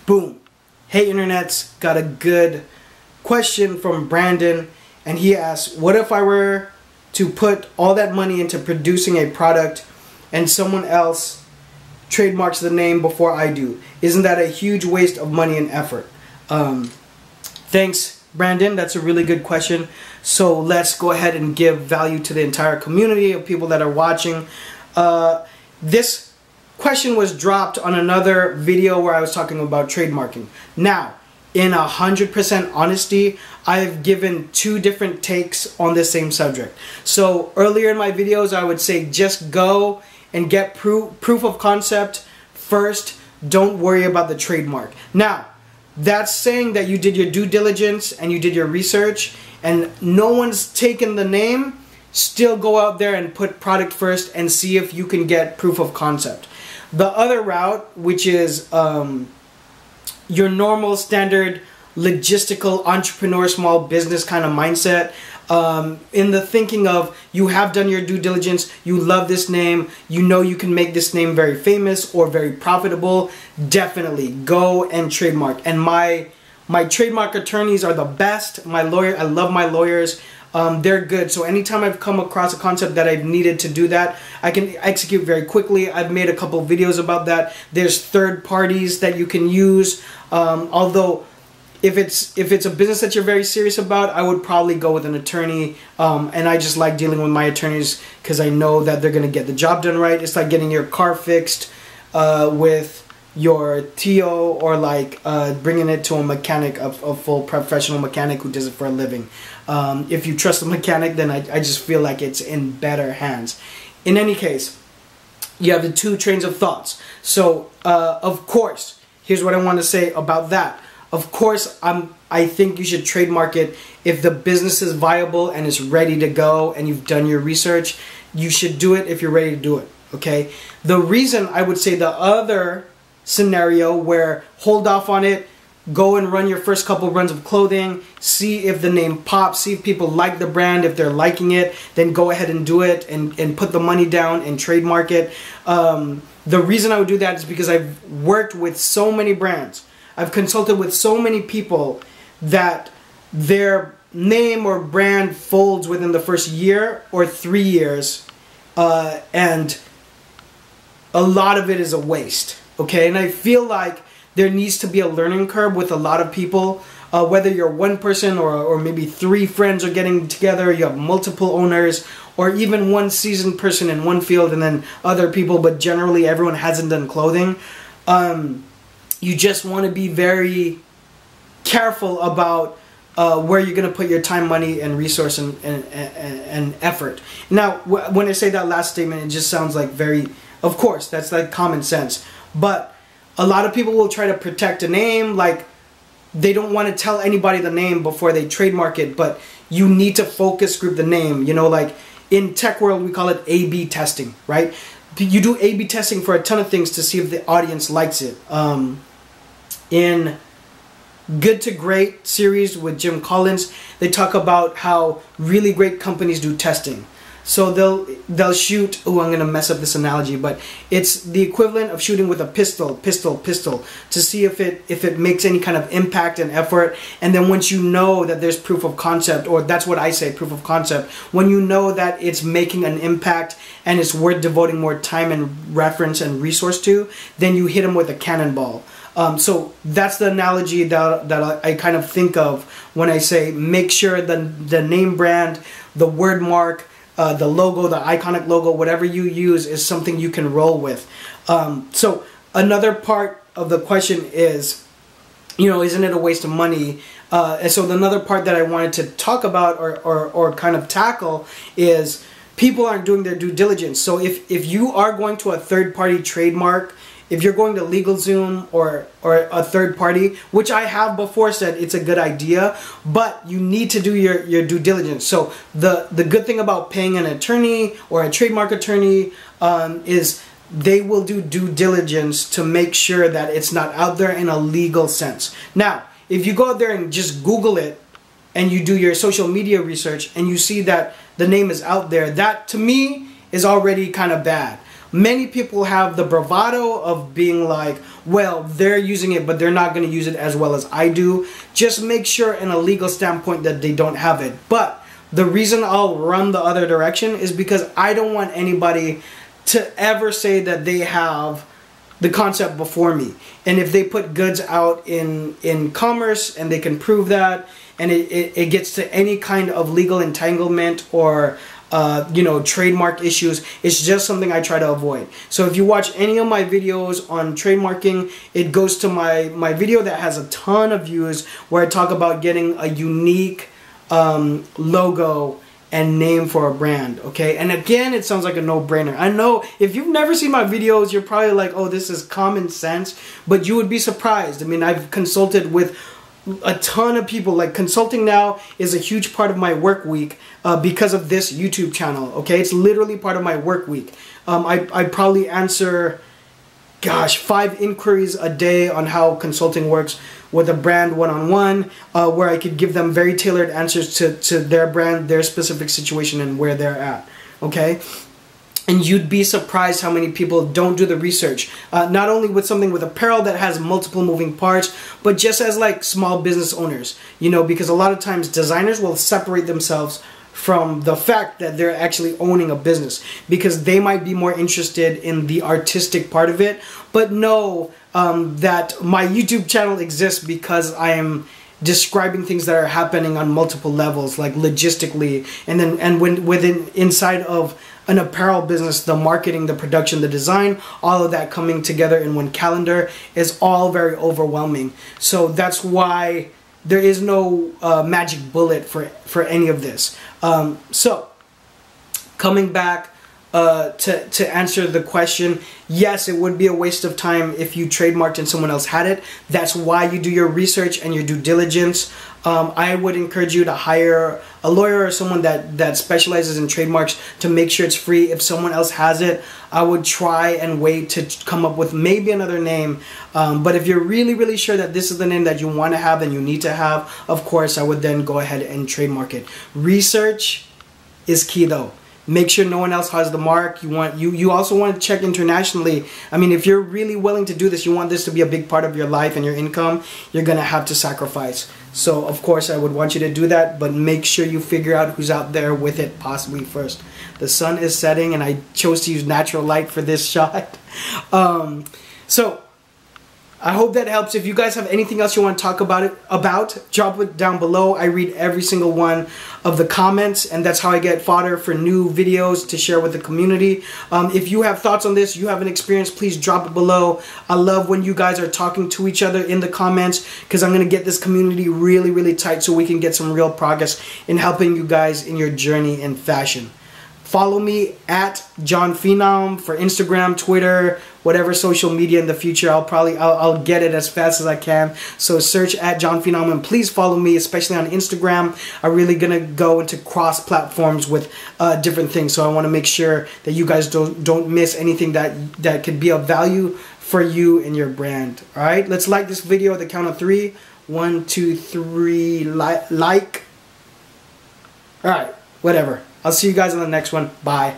Boom. Hey internets, got a good question from Brandon, and he asks, what if I were to put all that money into producing a product and someone else trademarks the name before I do? Isn't that a huge waste of money and effort? Thanks, Brandon. That's a really good question. So let's go ahead and give value to the entire community of people that are watching. This question was dropped on another video where I was talking about trademarking. Now, in 100% honesty, I've given two different takes on the same subject. So earlier in my videos, I would say just go and get proof of concept first. Don't worry about the trademark. Now, that's saying that you did your due diligence and you did your research and no one's taken the name. Still go out there and put product first and see if you can get proof of concept. The other route, which is your normal standard logistical entrepreneur small business kind of mindset, in the thinking of you have done your due diligence, you love this name, you know you can make this name very famous or very profitable, definitely go and trademark. And my trademark attorneys are the best. My lawyer, I love my lawyers. They're good. So anytime I've come across a concept that I've needed to do that, I can execute very quickly. I've made a couple videos about that. There's third parties that you can use. Although if it's a business that you're very serious about, I would probably go with an attorney. And I just like dealing with my attorneys because I know that they're going to get the job done right. It's like getting your car fixed with your TO, or like bringing it to a mechanic, a full professional mechanic who does it for a living. If you trust a mechanic, then I just feel like it's in better hands. In any case, you have the two trains of thoughts. So of course, here's what I want to say about that. Of course, I think you should trademark it if the business is viable and is ready to go and you've done your research. You should do it if you're ready to do it. Okay. The reason I would say the other scenario where hold off on it, go and run your first couple runs of clothing, see if the name pops, see if people like the brand. If they're liking it, then go ahead and do it and put the money down and trademark it. The reason I would do that is because I've worked with so many brands. I've consulted with so many people that their name or brand folds within the first year or 3 years, and a lot of it is a waste. Okay, and I feel like there needs to be a learning curve with a lot of people, whether you're one person or maybe 3 friends are getting together, you have multiple owners, or even one seasoned person in one field and then other people, but generally everyone hasn't done clothing. You just want to be very careful about where you're going to put your time, money, and resource and effort. Now, when I say that last statement, it just sounds like very, of course, that's like common sense. But a lot of people will try to protect a name, like they don't want to tell anybody the name before they trademark it, but you need to focus group the name. You know, like in tech world, we call it A/B testing, right? You do A/B testing for a ton of things to see if the audience likes it. In Good to Great series with Jim Collins, they talk about how really great companies do testing. So they'll shoot, oh, I'm gonna mess up this analogy, but it's the equivalent of shooting with a pistol to see if it makes any kind of impact and effort. And then once you know that there's proof of concept, or that's what I say, proof of concept, when you know that it's making an impact and it's worth devoting more time and reference and resource to, then you hit them with a cannonball. So that's the analogy that I kind of think of when I say make sure the name brand, the word mark, the logo, the iconic logo, whatever you use is something you can roll with. So another part of the question is, you know, isn't it a waste of money? And so another part that I wanted to talk about or kind of tackle is people aren't doing their due diligence. So if you are going to a third-party trademark, if you're going to LegalZoom or a third party, which I have before said it's a good idea, but you need to do your due diligence. So the good thing about paying an attorney or a trademark attorney is they will do due diligence to make sure that it's not out there in a legal sense. Now, if you go out there and just Google it and you do your social media research and you see that the name is out there, that to me is already kind of bad. many people have the bravado of being like, well, they're using it, but they're not going to use it as well as I do. Just make sure in a legal standpoint that they don't have it. But the reason I'll run the other direction is because I don't want anybody to ever say that they have the concept before me. And if they put goods out in commerce and they can prove that, and it gets to any kind of legal entanglement or trademark issues, it's just something I try to avoid. So if you watch any of my videos on trademarking, it goes to my video that has a ton of views where I talk about getting a unique logo and name for a brand, okay? And again, it sounds like a no-brainer. I know if you've never seen my videos, you're probably like, oh, this is common sense, but you would be surprised. I mean, I've consulted with a ton of people. Like, consulting now is a huge part of my work week because of this YouTube channel, okay? It's literally part of my work week. I probably answer, 5 inquiries a day on how consulting works with a brand one-on-one, where I could give them very tailored answers to their brand, their specific situation, and where they're at, okay? And you'd be surprised how many people don't do the research. Not only with something with apparel that has multiple moving parts, but just as like small business owners, because a lot of times designers will separate themselves from the fact that they're actually owning a business because they might be more interested in the artistic part of it, but know that my YouTube channel exists because I am describing things that are happening on multiple levels, like logistically, and when inside of an apparel business, the marketing, the production, the design, all of that coming together in one calendar is all very overwhelming. So that's why there is no magic bullet for any of this. So coming back to answer the question, yes, it would be a waste of time if you trademarked and someone else had it. That's why you do your research and your due diligence. I would encourage you to hire a lawyer or someone that specializes in trademarks to make sure it's free. If someone else has it, I would try and wait to come up with maybe another name. But if you're really, really sure that this is the name that you want to have and you need to have, of course, I would then go ahead and trademark it. Research is key though. Make sure no one else has the mark. You also want to check internationally. I mean, if you're really willing to do this, you want this to be a big part of your life and your income, you're going to have to sacrifice. So, of course, I would want you to do that, but make sure you figure out who's out there with it possibly first. The sun is setting, and I chose to use natural light for this shot. So, I hope that helps. If you guys have anything else you want to talk about, drop it down below. I read every single one of the comments, and that's how I get fodder for new videos to share with the community. If you have thoughts on this, you have an experience, please drop it below. I love when you guys are talking to each other in the comments because I'm going to get this community really, really tight so we can get some real progress in helping you guys in your journey in fashion. Follow me at Jon Phenom for Instagram, Twitter, whatever social media in the future. I'll get it as fast as I can. So search at Jon Phenom and please follow me, especially on Instagram. I'm really gonna go into cross platforms with different things. So I want to make sure that you guys don't miss anything that could be of value for you and your brand. All right, let's like this video at the count of 3. 1, 2, 3. Like. All right, whatever. I'll see you guys on the next one. Bye.